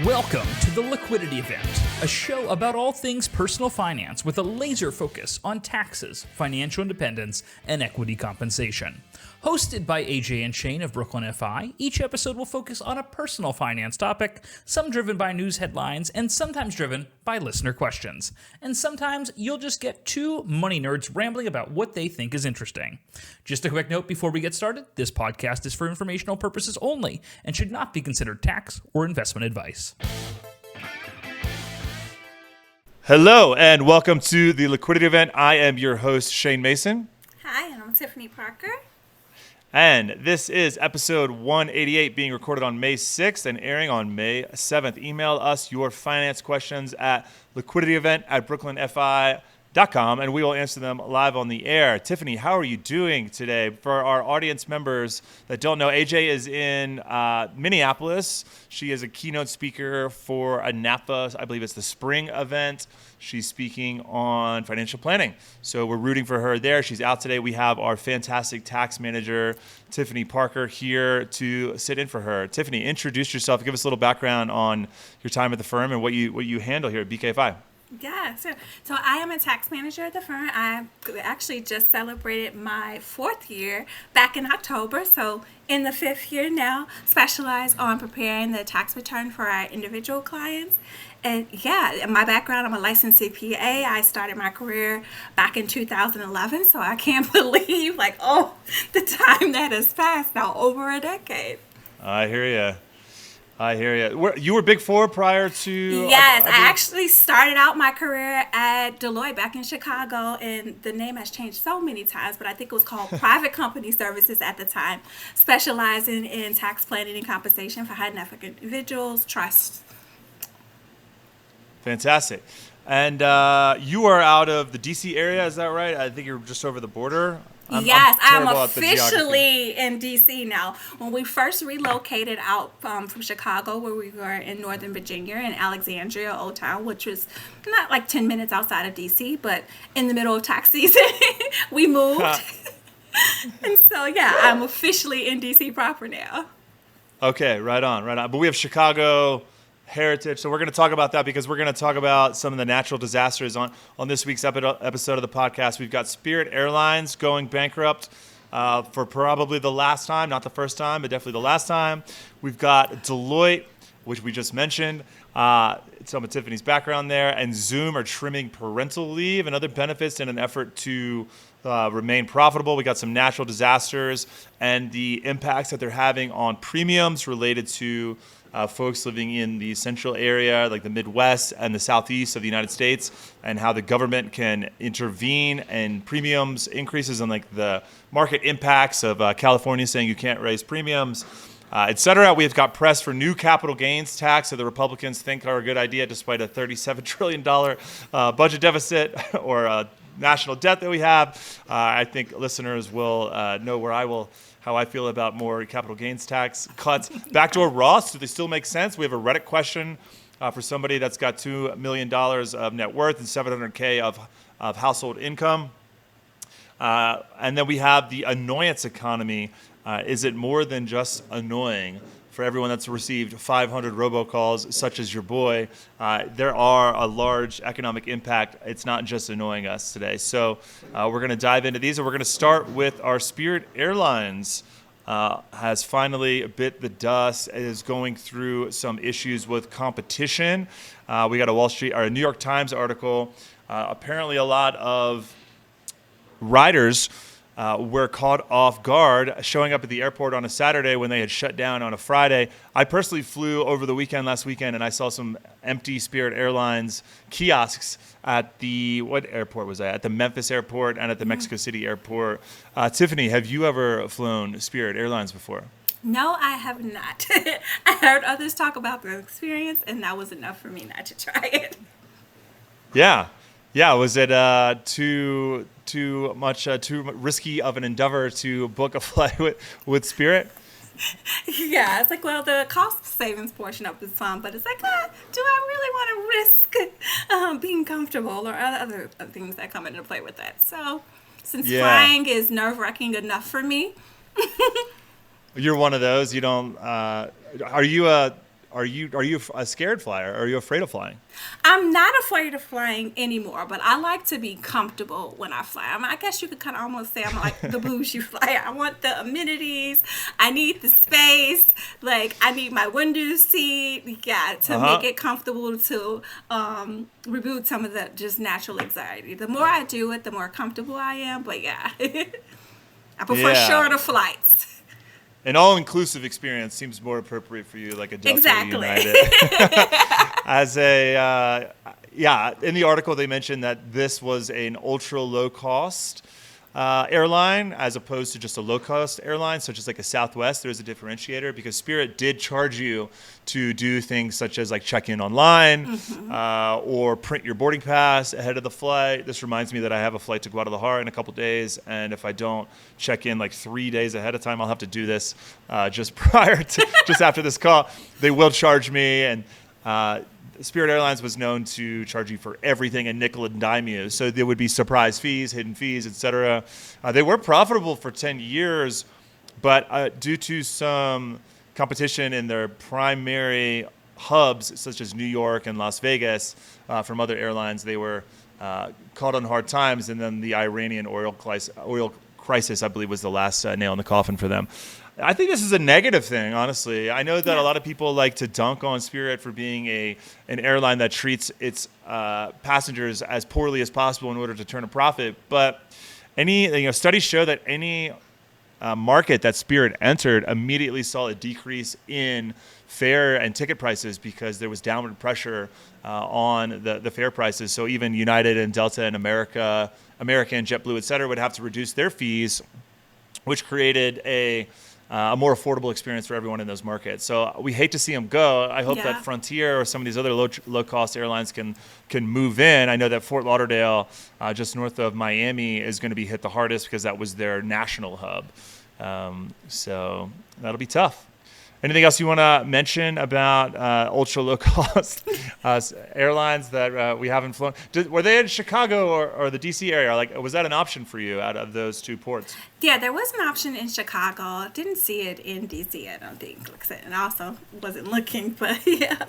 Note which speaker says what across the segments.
Speaker 1: Welcome to The Liquidity Event, a show about all things personal finance with a laser focus on taxes, financial independence, and equity compensation. Hosted by AJ and Shane of Brooklyn FI, each episode will focus on a personal finance topic, some driven by news headlines and sometimes driven by listener questions. And sometimes you'll just get two money nerds rambling about what they think is interesting. Just a quick note before we get started, this podcast is for informational purposes only and should not be considered tax or investment advice.
Speaker 2: Hello and welcome to the Liquidity Event. I am your host, Shane Mason.
Speaker 3: Hi, and I'm Tiffini Parker.
Speaker 2: And this is episode 188 being recorded on May 6th and airing on May 7th. Email us your finance questions at liquidityevent@brooklynfi.com and we will answer them live on the air. Tiffini, how are you doing today? For our audience members that don't know, AJ is in Minneapolis. She is a keynote speaker for a NAPFA, I believe it's the spring event. She's speaking on financial planning. So we're rooting for her there. She's out today. We have our fantastic tax manager, Tiffini Parker, here to sit in for her. Tiffini, introduce yourself. Give us a little background on your time at the firm and what you handle here at BKFi.
Speaker 3: Yeah, so I am a tax manager at the firm. I actually just celebrated my 4th year back in October. So in the 5th year now, specialize on preparing the tax return for our individual clients. And yeah, my background, I'm a licensed CPA. I started my career back in 2011. So I can't believe the time that has passed now, over a decade.
Speaker 2: I hear you. You were Big Four prior to...
Speaker 3: Yes, I actually started out my career at Deloitte back in Chicago, and the name has changed so many times, but I think it was called Private Company Services at the time, specializing in tax planning and compensation for high net worth individuals, trusts.
Speaker 2: Fantastic. And you are out of the D.C. area, is that right? I think you're just over the border.
Speaker 3: Yes, I'm officially in D.C. now. When we first relocated out from Chicago, where we were in Northern Virginia, in Alexandria, Old Town, which was not like 10 minutes outside of D.C., but in the middle of tax season, we moved. And so, yeah, I'm officially in D.C. proper now. Okay,
Speaker 2: right on. But we have Chicago heritage, so we're going to talk about that because we're going to talk about some of the natural disasters on this week's episode of the podcast. We've got Spirit Airlines going bankrupt for probably the last time, not the first time, but definitely the last time. We've got Deloitte, which we just mentioned, some of Tiffini's background there, and Zoom are trimming parental leave and other benefits in an effort to remain profitable. We got some natural disasters and the impacts that they're having on premiums related to folks living in the central area, like the Midwest and the Southeast of the United States, and how the government can intervene and premiums increases and like the market impacts of California saying you can't raise premiums, et cetera. We've got press for new capital gains tax that the Republicans think are a good idea despite a $37 trillion budget deficit or national debt that we have. I think listeners will know how I feel about more capital gains tax cuts. Backdoor Roths, do they still make sense? We have a Reddit question for somebody that's got $2 million of net worth and $700K of household income. And then we have the annoyance economy. Is it more than just annoying? For everyone that's received 500 robocalls, such as your boy, there are a large economic impact. It's not just annoying us today. So we're going to dive into these, and we're going to start with our Spirit Airlines. Has finally bit the dust, is going through some issues with competition. We got a New York Times article. Apparently, a lot of riders were caught off guard showing up at the airport on a Saturday when they had shut down on a Friday. I personally flew over the last weekend, and I saw some empty Spirit Airlines kiosks at what airport was I at? The Memphis airport and at the Mexico City airport. Tiffini, have you ever flown Spirit Airlines before?
Speaker 3: No, I have not. I heard others talk about their experience, and that was enough for me not to try it.
Speaker 2: Yeah. Was it too risky of an endeavor to book a flight with Spirit?
Speaker 3: Yeah, it's like, well, the cost savings portion of it's fun, but it's like, do I really want to risk being comfortable or other things that come into play with that? So since flying is nerve-wracking enough for me.
Speaker 2: You're one of those. You don't. Are you are you a scared flyer? Are you afraid of flying?
Speaker 3: I'm not afraid of flying anymore, but I like to be comfortable when I fly. I guess you could kind of almost say I'm like the bougie flyer. I want the amenities. I need the space. Like, I need my window seat. Yeah, to make it comfortable, to reboot some of the just natural anxiety. The more I do it, the more comfortable I am. But yeah, I prefer shorter flights.
Speaker 2: An all-inclusive experience seems more appropriate for you, like a Delta United. As in the article they mentioned that this was an ultra low-cost airline as opposed to just a low-cost airline, such as like a Southwest. There's a differentiator because Spirit did charge you to do things such as like check in online or print your boarding pass ahead of the flight. This reminds me that I have a flight to Guadalajara in a couple days, and if I don't check in like 3 days ahead of time, I'll have to do this just after this call. They will charge me, and Spirit Airlines was known to charge you for everything and nickel and dime you. So there would be surprise fees, hidden fees, etc. They were profitable for 10 years, but due to some competition in their primary hubs, such as New York and Las Vegas, from other airlines, they were caught on hard times. And then the Iranian oil crisis, I believe, was the last nail in the coffin for them. I think this is a negative thing, honestly. I know that a lot of people like to dunk on Spirit for being an airline that treats its passengers as poorly as possible in order to turn a profit. But studies show that any market that Spirit entered immediately saw a decrease in fare and ticket prices because there was downward pressure on the fare prices. So even United and Delta and American, JetBlue, et cetera, would have to reduce their fees, which created a more affordable experience for everyone in those markets. So we hate to see them go. I hope that Frontier or some of these other low-cost airlines can move in. I know that Fort Lauderdale, just north of Miami, is going to be hit the hardest because that was their national hub. So that'll be tough. Anything else you want to mention about ultra low-cost airlines that we haven't flown? Were they in Chicago or the D.C. area? Like, was that an option for you out of those two ports?
Speaker 3: Yeah, there was an option in Chicago. Didn't see it in D.C., I don't think. And also wasn't looking, but yeah.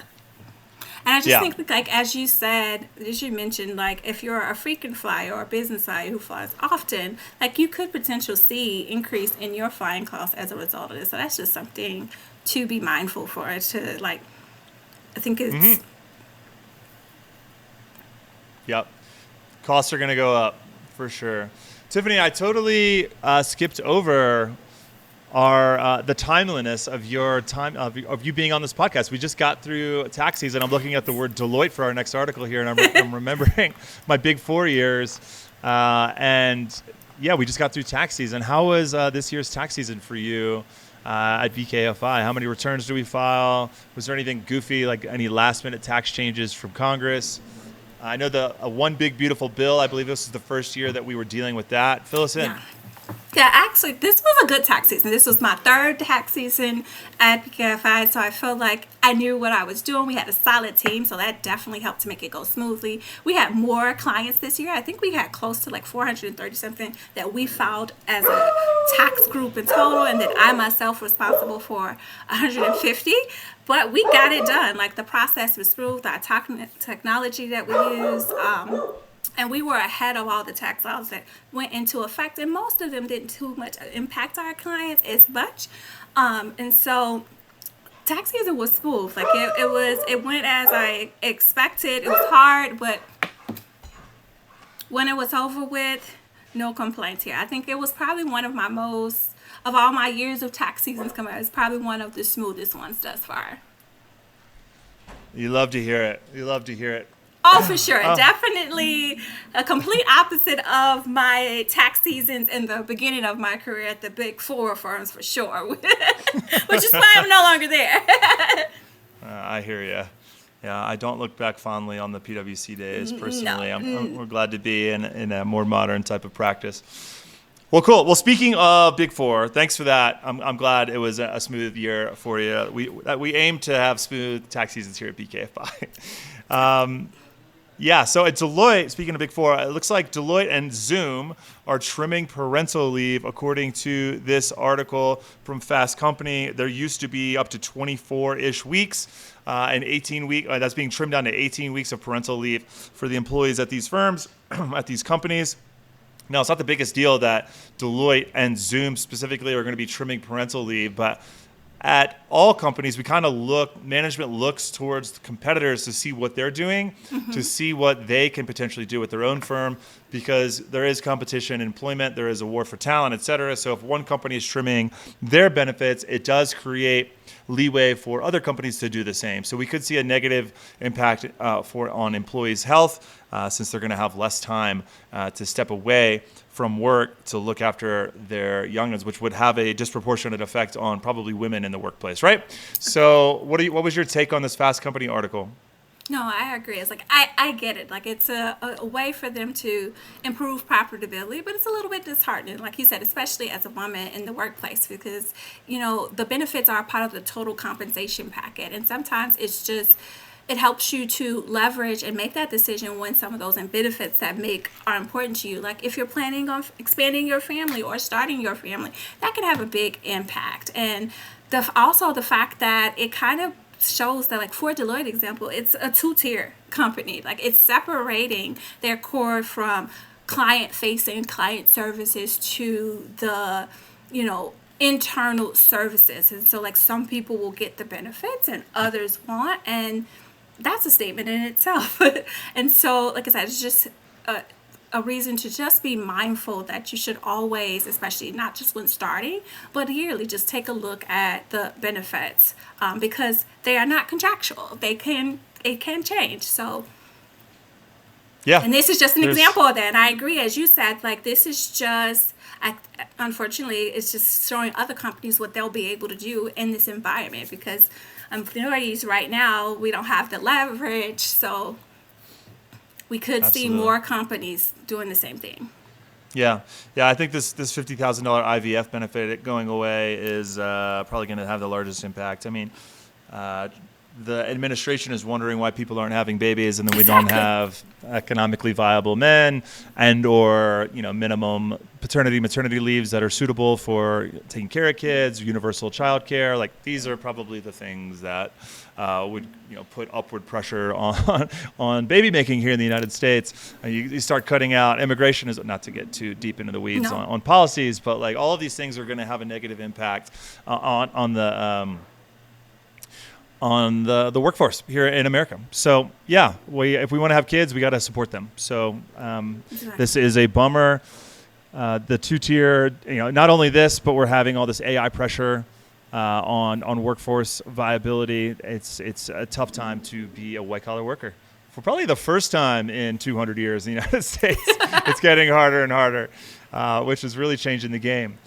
Speaker 3: And I just think, like, as you mentioned, like, if you're a frequent flyer or a business flyer who flies often, like, you could potentially see increase in your flying costs as a result of this. So that's just something to be mindful for it to, like, I think it's... Yep.
Speaker 2: Costs are going to go up for sure. Tiffini, I totally skipped over the timeliness of your time of you being on this podcast. We just got through tax season. I'm looking at the word Deloitte for our next article here, and I'm remembering my big 4 years. And yeah, we just got through tax season. How was this year's tax season for you at BKFi? How many returns do we file? Was there anything goofy, like any last-minute tax changes from Congress? I know the one big beautiful bill. I believe this is the first year that we were dealing with that. Fill us in.
Speaker 3: Yeah, actually, this was a good tax season. This was my third tax season at BKFi, so I felt like I knew what I was doing. We had a solid team, so that definitely helped to make it go smoothly. We had more clients this year. I think we had close to like 430-something that we filed as a tax group in total, and then I myself responsible for 150. But we got it done. Like, the process was smooth. Our technology that we used, and we were ahead of all the tax laws that went into effect, and most of them didn't too much impact our clients as much. And so tax season was smooth. Like, it went as I expected. It was hard, but when it was over with, no complaints here. I think it was probably one of my most, of all my years of tax seasons coming out, it's probably one of the smoothest ones thus far.
Speaker 2: You love to hear it. You love to hear it.
Speaker 3: Oh, for sure. Definitely a complete opposite of my tax seasons in the beginning of my career at the big four firms, for sure, which is why I'm no longer there.
Speaker 2: I hear you. Yeah, I don't look back fondly on the PwC days personally. No. We're glad to be in a more modern type of practice. Well, cool. Well, speaking of Big Four, thanks for that. I'm glad it was a smooth year for you. We aim to have smooth tax seasons here at BKFi. Yeah, so at Deloitte, speaking of Big Four, it looks like Deloitte and Zoom are trimming parental leave, according to this article from Fast Company. There used to be up to 24-ish weeks, and 18 week that's being trimmed down to 18 weeks of parental leave for the employees at these firms, at these companies. Now, it's not the biggest deal that Deloitte and Zoom specifically are going to be trimming parental leave, but at all companies, management looks towards the competitors to see what they're doing, to see what they can potentially do with their own firm, because there is competition in employment, there is a war for talent, et cetera. So if one company is trimming their benefits, it does create leeway for other companies to do the same. So we could see a negative impact on employees' health, since they're going to have less time to step away from work to look after their young ones, which would have a disproportionate effect on probably women in the workplace, right? So what was your take on this Fast Company article?
Speaker 3: No, I agree. It's like, I get it. Like, it's a way for them to improve profitability, but it's a little bit disheartening, like you said, especially as a woman in the workplace, because, the benefits are part of the total compensation packet. And sometimes it helps you to leverage and make that decision when some of those benefits that are important to you. Like if you're planning on expanding your family or starting your family, that can have a big impact. And also the fact that it kind of shows that, like for Deloitte example, it's a two-tier company. Like it's separating their core from client-facing client services to the, internal services. And so like some people will get the benefits and others won't. And that's a statement in itself. And so, like I said, it's just a reason to just be mindful that you should always, especially not just when starting, but yearly, just take a look at the benefits, because they are not contractual. It can change. So,
Speaker 2: yeah.
Speaker 3: And this is just an example of that. And I agree, as you said, like this is just, unfortunately, it's just showing other companies what they'll be able to do in this environment, because employees right now, we don't have the leverage, so we could see more companies doing the same thing.
Speaker 2: Yeah. I think this $50,000 IVF benefit going away is probably going to have the largest impact. I mean, the administration is wondering why people aren't having babies, and then we don't have economically viable men or minimum maternity leaves that are suitable for taking care of kids, universal child care. Like these are probably the things that would put upward pressure on baby making here in the United States. You start cutting out immigration, is not to get too deep into the weeds on policies, but like all of these things are going to have a negative impact on the workforce here in America. So yeah, if we want to have kids, we got to support them. So this is a bummer. The two-tier, not only this, but we're having all this AI pressure on workforce viability. It's a tough time to be a white-collar worker. For probably the first time in 200 years in the United States, it's getting harder and harder, which is really changing the game.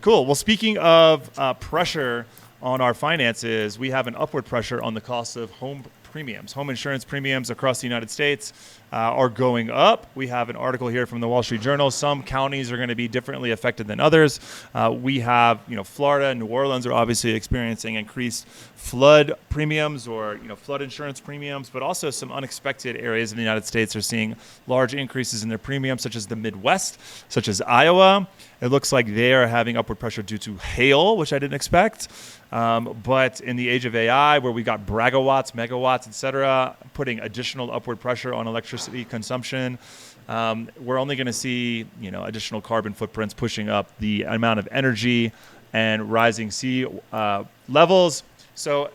Speaker 2: Cool. Well, speaking of pressure on our finances, we have an upward pressure on the cost of home premiums. Home insurance premiums across the United States are going up. We have an article here from the Wall Street Journal. Some counties are going to be differently affected than others. We have, Florida and New Orleans are obviously experiencing increased flood premiums or, flood insurance premiums, but also some unexpected areas in the United States are seeing large increases in their premiums, such as the Midwest, such as Iowa. It looks like they are having upward pressure due to hail, which I didn't expect. But in the age of AI, where we got bragawatts, megawatts, et cetera, putting additional upward pressure on electricity consumption, we're only going to see, additional carbon footprints pushing up the amount of energy and rising sea levels. So,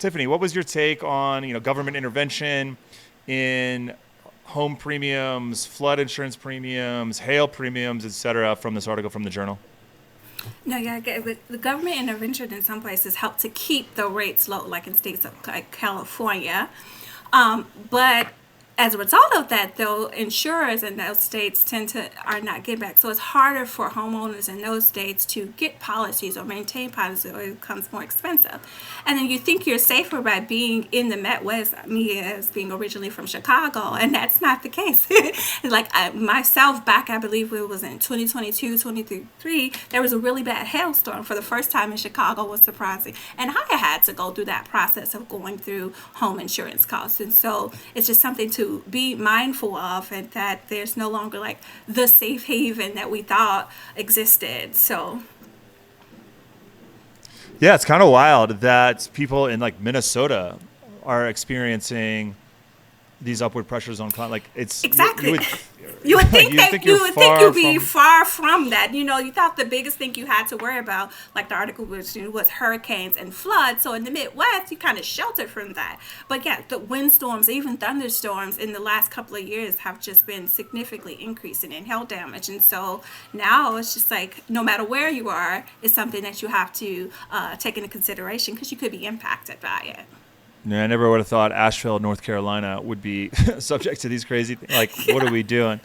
Speaker 2: Tiffini, what was your take on, government intervention in home premiums, flood insurance premiums, hail premiums, et cetera, from this article from the Journal?
Speaker 3: No, yeah, the government intervention in some places helped to keep the rates low, like in states like California. But as a result of that, though, insurers in those states are not getting back. So it's harder for homeowners in those states to get policies or maintain policies, or it becomes more expensive. And then you think you're safer by being in the Midwest, me as being originally from Chicago, and that's not the case. Like myself, back, I believe it was in 2022, 2023, there was a really bad hailstorm for the first time in Chicago. Was surprising. And I had to go through that process of going through home insurance costs. And so it's just something to be mindful of, and that there's no longer like the safe haven that we thought existed. So
Speaker 2: yeah, it's kind of wild that people in like Minnesota are experiencing these upward pressures on like it's
Speaker 3: exactly. You would think you'd be far from that. You thought the biggest thing you had to worry about, like the article was hurricanes and floods. So in the Midwest, you kind of sheltered from that. But yeah, the windstorms, even thunderstorms in the last couple of years have just been significantly increasing in hail damage. And so now it's just like, no matter where you are, it's something that you have to take into consideration, because you could be impacted by it.
Speaker 2: Yeah, I never would have thought Asheville, North Carolina would be subject to these crazy things. Like, what are we doing?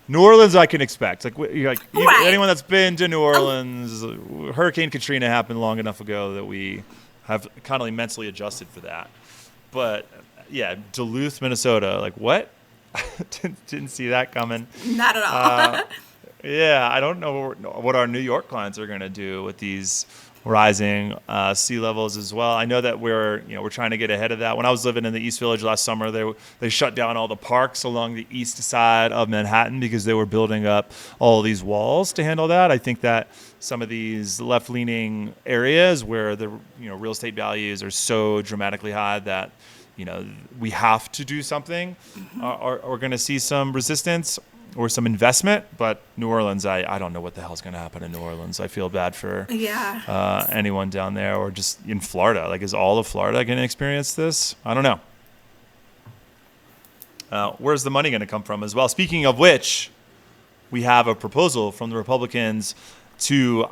Speaker 2: New Orleans, I can expect. Right. Anyone that's been to New Orleans, Hurricane Katrina happened long enough ago that we have kind of mentally adjusted for that. But yeah, Duluth, Minnesota, like what? didn't see that coming.
Speaker 3: Not at all.
Speaker 2: Yeah, I don't know what our New York clients are going to do with these rising sea levels as well. I know that we're trying to get ahead of that. When I was living in the East Village last summer, they shut down all the parks along the east side of Manhattan because they were building up all these walls to handle that. I think that some of these left-leaning areas where the real estate values are so dramatically high that we have to do something, are going to see some resistance or some investment. But New Orleans, I don't know what the hell's going to happen in New Orleans. I feel bad for anyone down there, or just in Florida. Like, is all of Florida going to experience this? I don't know. Where's the money going to come from as well? Speaking of which, we have a proposal from the Republicans from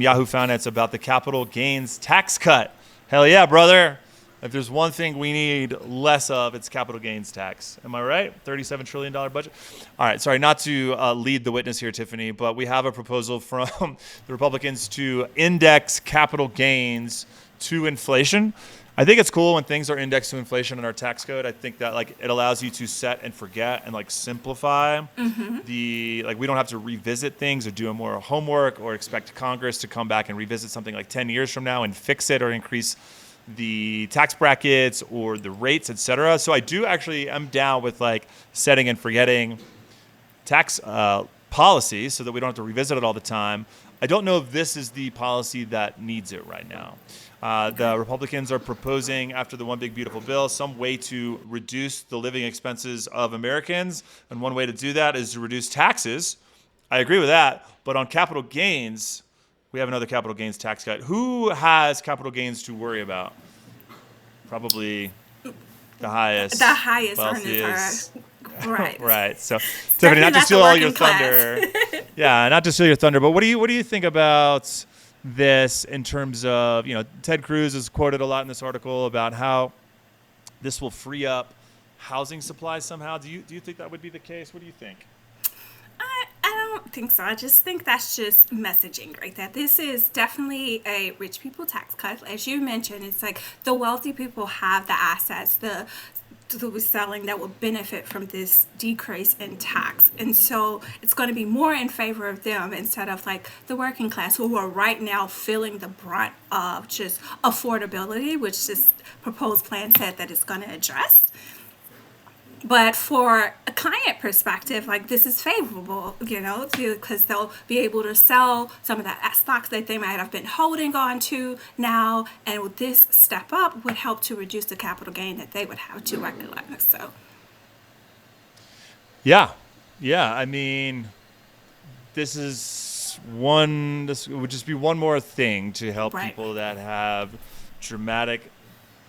Speaker 2: Yahoo Finance about the capital gains tax cut. Hell yeah, brother. If there's one thing we need less of, it's capital gains tax. Am I right? $37 trillion budget. All right. Sorry, not to lead the witness here, Tiffini, but we have a proposal from the Republicans to index capital gains to inflation. I think it's cool when things are indexed to inflation in our tax code. I think that it allows you to set and forget and simplify we don't have to revisit things or do more homework or expect Congress to come back and revisit something 10 years from now and fix it or increase the tax brackets or the rates, et cetera. So I do actually am down with setting and forgetting tax policies so that we don't have to revisit it all the time. I don't know if this is the policy that needs it right now. The Republicans are proposing, after the One Big Beautiful Bill, some way to reduce the living expenses of Americans. And one way to do that is to reduce taxes. I agree with that. But on capital gains, we have another capital gains tax cut. Who has capital gains to worry about? Probably the highest.
Speaker 3: The highest earners are. Right.
Speaker 2: Right. So, Tiffini, not to steal all your thunder. Yeah, not to steal your thunder, but what do you think about this in terms of, Ted Cruz is quoted a lot in this article about how this will free up housing supplies somehow. Do you think that would be the case? What do you think?
Speaker 3: I don't think so. I just think that's just messaging, right? That this is definitely a rich people tax cut. As you mentioned, it's the wealthy people have the assets, the selling that will benefit from this decrease in tax. And so it's going to be more in favor of them instead of the working class, who are right now feeling the brunt of just affordability, which this proposed plan said that it's going to address. But for a client perspective, this is favorable, because they'll be able to sell some of that stocks that they might have been holding on to now. And with this step up would help to reduce the capital gain that they would have to recognize. So,
Speaker 2: yeah. I mean, this would just be one more thing to help people that have dramatic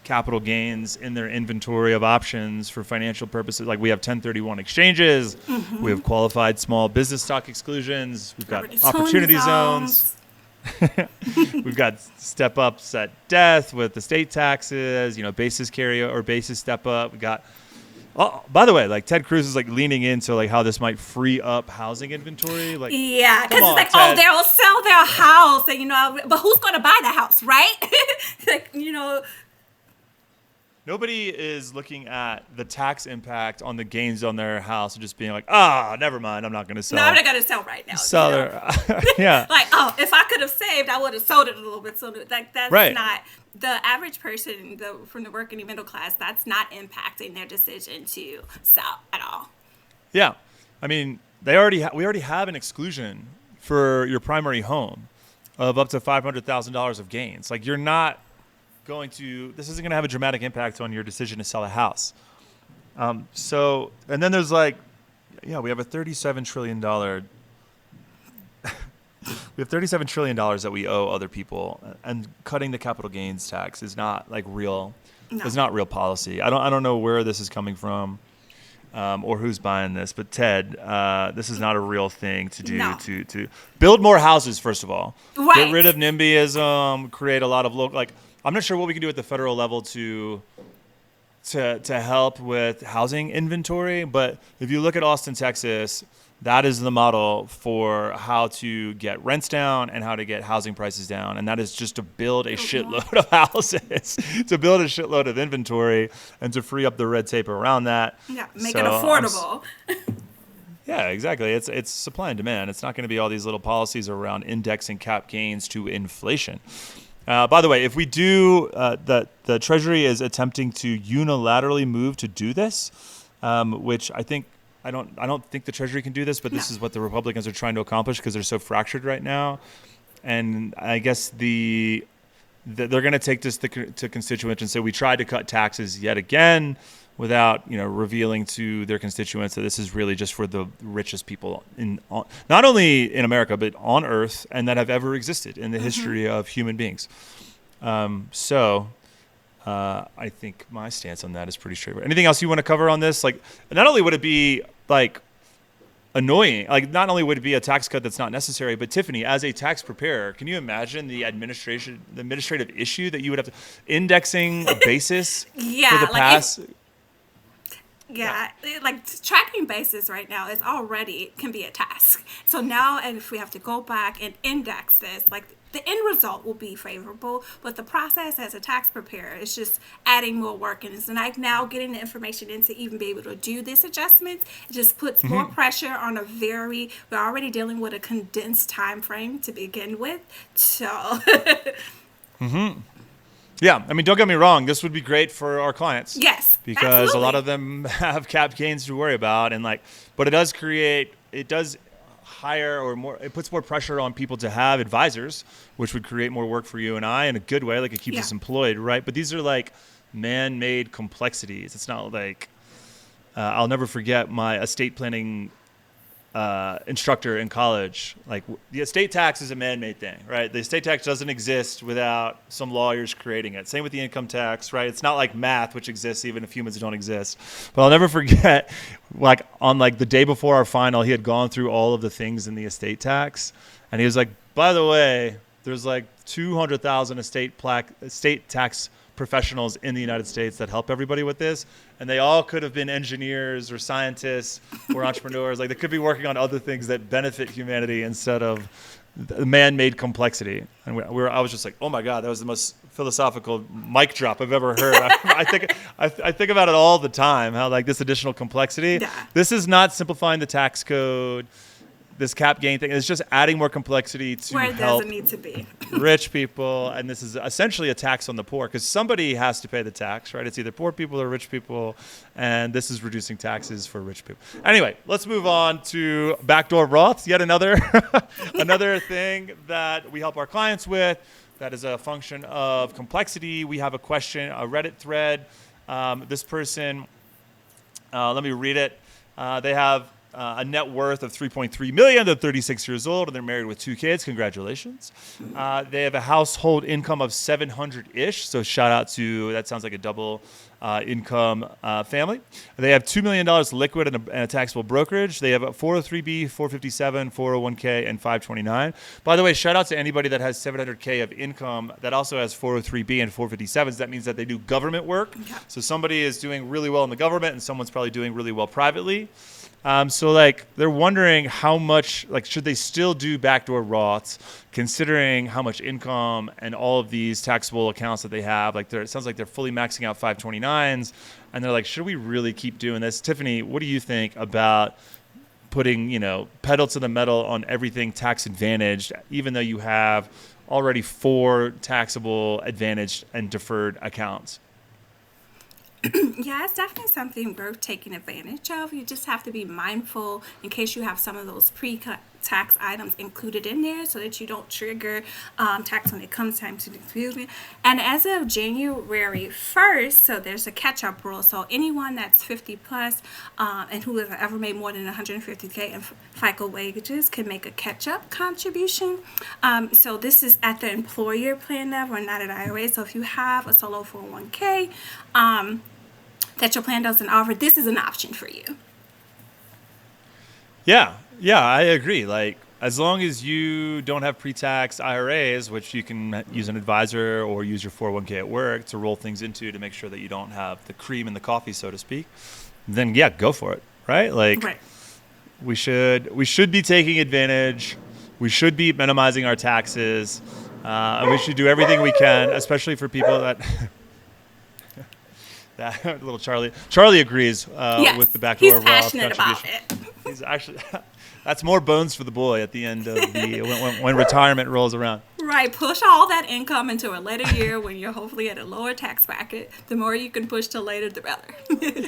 Speaker 2: capital gains in their inventory of options for financial purposes. We have 1031 exchanges, we have qualified small business stock exclusions, we've got opportunity zones. We've got step ups at death with the state taxes, basis carry or basis step up. We got Oh, by the way, like Ted Cruz is like leaning into like how this might free up housing inventory. Like,
Speaker 3: Yeah, because it's like,
Speaker 2: Ted.
Speaker 3: they'll sell their house, and but who's going to buy the house, right? Like,
Speaker 2: Nobody is looking at the tax impact on the gains on their house and just being like, never mind, I'm not going to sell.
Speaker 3: No, I'm not going to sell right now.
Speaker 2: Sell yeah.
Speaker 3: Like, if I could have saved, I would have sold it a little bit. So like that's
Speaker 2: right.
Speaker 3: not the average person from the working middle class. That's not impacting their decision to sell at all.
Speaker 2: Yeah, I mean, we already have an exclusion for your primary home of up to $500,000 of gains. Like, you're not this isn't going to have a dramatic impact on your decision to sell a house. And then there's we have a $37 trillion. We have $37 trillion that we owe other people, and cutting the capital gains tax is not real. No. It's not real policy. I don't know where this is coming from, or who's buying this. But Ted, this is not a real thing to do. No. To build more houses, first of all.
Speaker 3: Right.
Speaker 2: Get rid of NIMBYism. Create a lot of local. I'm not sure what we can do at the federal level to help with housing inventory, but if you look at Austin, Texas, that is the model for how to get rents down and how to get housing prices down, and that is just to build a shitload of houses, to build a shitload of inventory, and to free up the red tape around that.
Speaker 3: Yeah, make it affordable.
Speaker 2: Yeah, exactly. It's supply and demand. It's not going to be all these little policies around indexing cap gains to inflation. By the way, if we do, the Treasury is attempting to unilaterally move to do this, which I don't think the Treasury can do this, but this is what the Republicans are trying to accomplish because they're so fractured right now. And I guess they're going to take this to constituents and say we tried to cut taxes yet again without revealing to their constituents that this is really just for the richest people not only in America but on Earth and that have ever existed in the history of human beings. I think my stance on that is pretty straightforward. Anything else you want to cover on this? Not only would it be annoying, not only would it be a tax cut that's not necessary, but Tiffini, as a tax preparer, can you imagine the administrative issue that you would have to indexing a basis for the past?
Speaker 3: Yeah, tracking basis right now can be a task. So now, and if we have to go back and index this, the end result will be favorable, but the process as a tax preparer is just adding more work. And it's now getting the information in to even be able to do this adjustment. It just puts more pressure on we're already dealing with a condensed time frame to begin with. So.
Speaker 2: Yeah, I mean, don't get me wrong. This would be great for our clients.
Speaker 3: Yes,
Speaker 2: because
Speaker 3: absolutely.
Speaker 2: A lot of them have cap gains to worry about, but it does hire it puts more pressure on people to have advisors, which would create more work for you and I in a good way. It keeps us employed, right? But these are man-made complexities. It's not I'll never forget my estate planning instructor in college. The estate tax is a man-made thing, right? The estate tax doesn't exist without some lawyers creating it. Same with the income tax, right? It's not like math, which exists even if humans don't exist. But I'll never forget, on the day before our final, he had gone through all of the things in the estate tax, and he was like, by the way, there's 200,000 estate tax professionals in the United States that help everybody with this, and they all could have been engineers or scientists or entrepreneurs. They could be working on other things that benefit humanity instead of the man-made complexity. And I was just like, oh my God, that was the most philosophical mic drop I've ever heard. I think about it all the time, how this additional complexity. Yeah. This is not simplifying the tax code. This cap gain thing is just adding more complexity to
Speaker 3: where it
Speaker 2: help
Speaker 3: doesn't need to be.
Speaker 2: rich people, and this is essentially a tax on the poor because somebody has to pay the tax, right? It's either poor people or rich people, and this is reducing taxes for rich people. Anyway, let's move on to Backdoor Roths, yet another thing that we help our clients with. That is a function of complexity. We have a question, a Reddit thread. This person, let me read it. They have a net worth of $3.3 million. They're 36 years old and they're married with 2 kids. Congratulations. They have a household income of 700-ish. So shout out to, that sounds like a double income family. They have $2 million liquid and a taxable brokerage. They have a 403B, 457, 401k, and 529. By the way, shout out to anybody that has $700K of income that also has 403B and 457s. That means that they do government work.
Speaker 3: Okay.
Speaker 2: So somebody is doing really well in the government and someone's probably doing really well privately. So like they're wondering how much, like should they still do backdoor Roths considering how much income and all of these taxable accounts that they have? Like it sounds like they're fully maxing out 529s and they're like, should we really keep doing this? Tiffini, what do you think about putting, pedal to the metal on everything tax advantaged, even though you have already 4 taxable advantaged and deferred accounts?
Speaker 3: Yeah, it's definitely something worth taking advantage of. You just have to be mindful in case you have some of those pre-tax items included in there so that you don't trigger tax when it comes time to excuse me. And as of January 1st, so there's a catch-up rule. So anyone that's 50 plus and who has ever made more than 150K in FICA wages can make a catch-up contribution. So this is at the employer plan level and not at IRA. So if you have a solo 401k, that your plan doesn't offer, this is an option for you.
Speaker 2: Yeah, I agree. Like, as long as you don't have pre-tax IRAs, which you can use an advisor or use your 401k at work to roll things into to make sure that you don't have the cream in the coffee, so to speak, then yeah, go for it, right? Like,
Speaker 3: right.
Speaker 2: we should be taking advantage. We should be minimizing our taxes. And we should do everything we can, especially for people that... That little Charlie agrees
Speaker 3: yes,
Speaker 2: with the backdoor Roth
Speaker 3: passionate about
Speaker 2: contribution. He's actually that's more bones for the boy at the end of the when retirement rolls around.
Speaker 3: Right, push all that income into a later year when you're hopefully at a lower tax bracket. The more you can push to later, the better.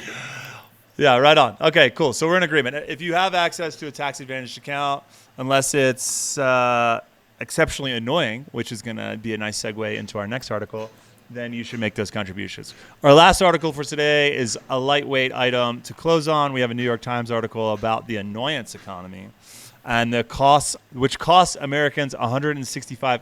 Speaker 2: Yeah, right on. Okay, cool. So we're in agreement. If you have access to a tax advantaged account, unless it's exceptionally annoying, which is going to be a nice segue into our next article, then you should make those contributions. Our last article for today is a lightweight item to close on. We have a New York Times article about the annoyance economy and the costs, which costs Americans $165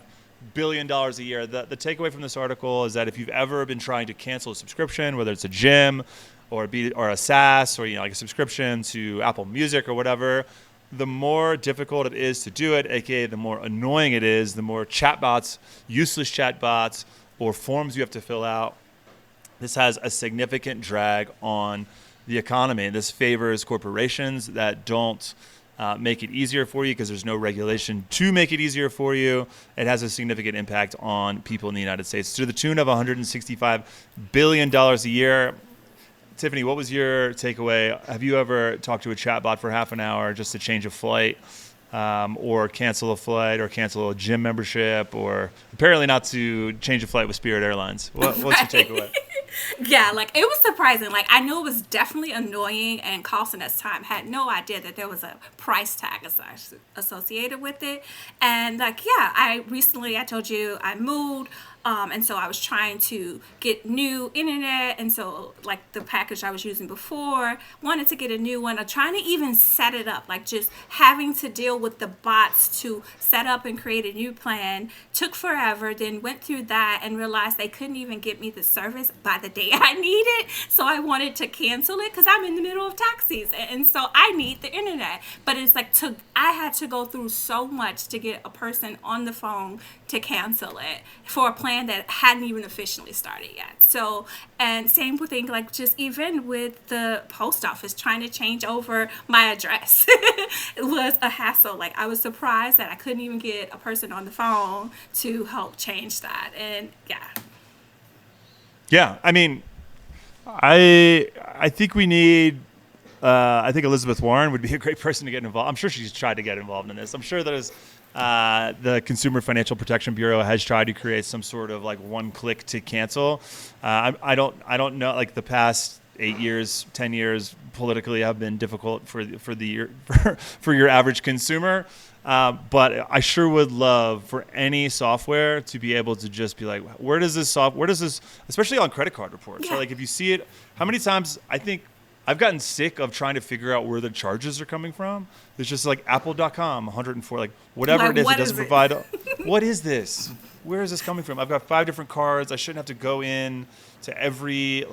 Speaker 2: billion a year. The takeaway from this article is that if you've ever been trying to cancel a subscription, whether it's a gym or a SaaS or like a subscription to Apple Music or whatever, the more difficult it is to do it, aka the more annoying it is, the more chatbots, useless chatbots, or forms you have to fill out. This has a significant drag on the economy. This favors corporations that don't make it easier for you because there's no regulation to make it easier for you. It has a significant impact on people in the United States to the tune of $165 billion a year. Tiffini, what was your takeaway? Have you ever talked to a chatbot for half an hour just to change a flight? Or cancel a flight or cancel a gym membership, or apparently not to change a flight with Spirit Airlines. What's your takeaway?
Speaker 3: Yeah, like it was surprising. Like I knew it was definitely annoying and costing us time. Had no idea that there was a price tag associated with it. And like, yeah, I told you I moved. And so I was trying to get new internet. And so like the package I was using before, wanted to get a new one. I'm trying to even set it up, like just having to deal with the bots to set up and create a new plan took forever. Then went through that and realized they couldn't even get me the service by the day I need it. So I wanted to cancel it because I'm in the middle of tax season. And so I need the internet. But it's like I had to go through so much to get a person on the phone to cancel it for a plan that hadn't even officially started yet. So, and same thing, like just even with the post office trying to change over my address, it was a hassle. Like I was surprised that I couldn't even get a person on the phone to help change that. And
Speaker 2: yeah, I mean, I think we need. I think Elizabeth Warren would be a great person to get involved. I'm sure she's tried to get involved in this. I'm sure there's the Consumer Financial Protection Bureau has tried to create some sort of like one click to cancel. I don't know. Like the past 8 years, 10 years politically have been difficult for your average consumer. But I sure would love for any software to be able to just be like, where does this, especially on credit card reports.
Speaker 3: Yeah.
Speaker 2: So like if you see it, how many times, I think I've gotten sick of trying to figure out where the charges are coming from. It's just like apple.com, 104, like whatever it is, it doesn't provide. What is this? Where is this coming from? I've got 5 different cards. I shouldn't have to go in to every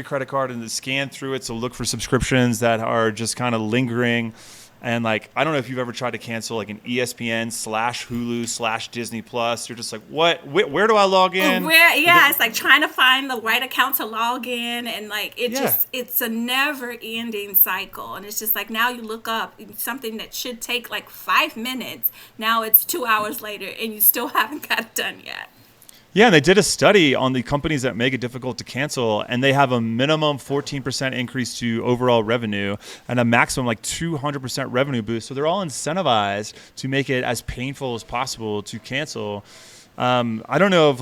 Speaker 2: credit card and scan through it. So look for subscriptions that are just kind of lingering. And like, I don't know if you've ever tried to cancel like an ESPN/Hulu/Disney Plus. You're just like, what? Where do I log in?
Speaker 3: It's like trying to find the right account to log in, and like it's a never-ending cycle. And it's just like now you look up something that should take like 5 minutes. Now it's 2 hours later, and you still haven't got it done yet.
Speaker 2: Yeah, and they did a study on the companies that make it difficult to cancel, and they have a minimum 14% increase to overall revenue and a maximum like 200% revenue boost. So they're all incentivized to make it as painful as possible to cancel. I don't know if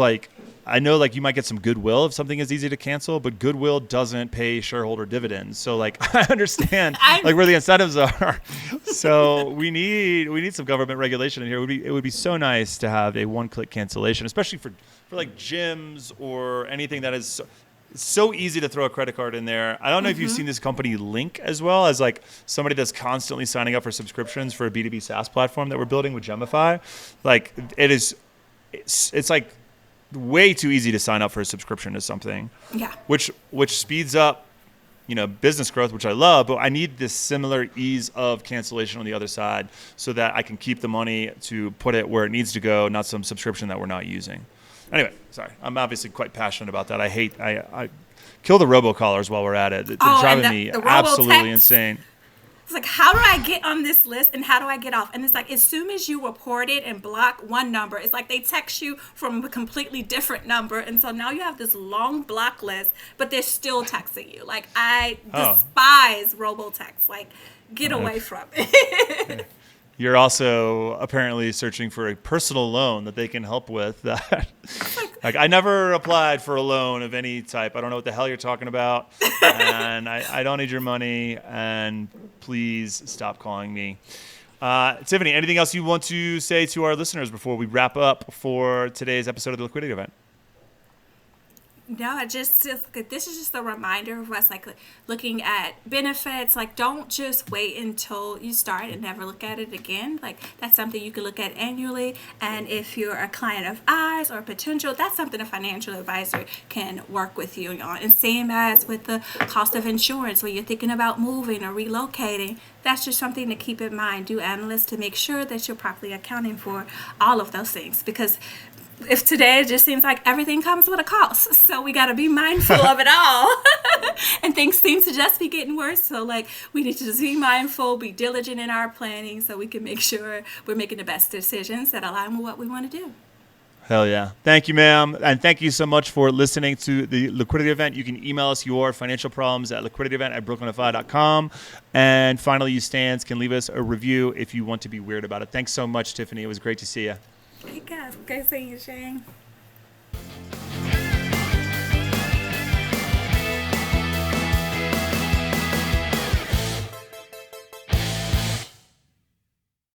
Speaker 2: I know like you might get some goodwill if something is easy to cancel, but goodwill doesn't pay shareholder dividends. So like I understand like where the incentives are. So we need some government regulation in here. It would be so nice to have a one-click cancellation, especially for like gyms or anything that is so easy to throw a credit card in there. I don't know if you've seen this company Link as well as like somebody that's constantly signing up for subscriptions for a B2B SaaS platform that we're building with Gemify. Like it's like way too easy to sign up for a subscription to something. Yeah. Which speeds up, business growth, which I love, but I need this similar ease of cancellation on the other side so that I can keep the money to put it where it needs to go, not some subscription that we're not using. Anyway, sorry. I'm obviously quite passionate about that. I kill the robocallers while we're at it. They're driving me absolutely insane.
Speaker 3: It's like, how do I get on this list and how do I get off? And it's like, as soon as you report it and block one number, it's like they text you from a completely different number. And so now you have this long block list, but they're still texting you. Like, I despise robo-text. Like, get away from it.
Speaker 2: You're also apparently searching for a personal loan that they can help with. That, like, I never applied for a loan of any type. I don't know what the hell you're talking about, and I don't need your money. And please stop calling me. Tiffini, anything else you want to say to our listeners before we wrap up for today's episode of the Liquidity Event?
Speaker 3: No, this is just a reminder of us, like looking at benefits. Like, don't just wait until you start and never look at it again. Like, that's something you can look at annually. And if you're a client of ours or a potential, that's something a financial advisor can work with you on. And same as with the cost of insurance, when you're thinking about moving or relocating, that's just something to keep in mind. Do analysts to make sure that you're properly accounting for all of those things, because if today it just seems like everything comes with a cost, so we got to be mindful of it all. And things seem to just be getting worse, so like we need to just be mindful, be diligent in our planning, so we can make sure we're making the best decisions that align with what we want to do.
Speaker 2: Hell yeah. Thank you, ma'am. And thank you so much for listening to the Liquidity Event. You can email us your financial problems at liquidityevent@brooklynfi.com. And finally, you stands can leave us a review if you want to be weird about it. Thanks so much, Tiffini. It was great to see you.
Speaker 3: Hey guys, great seeing you, Shane.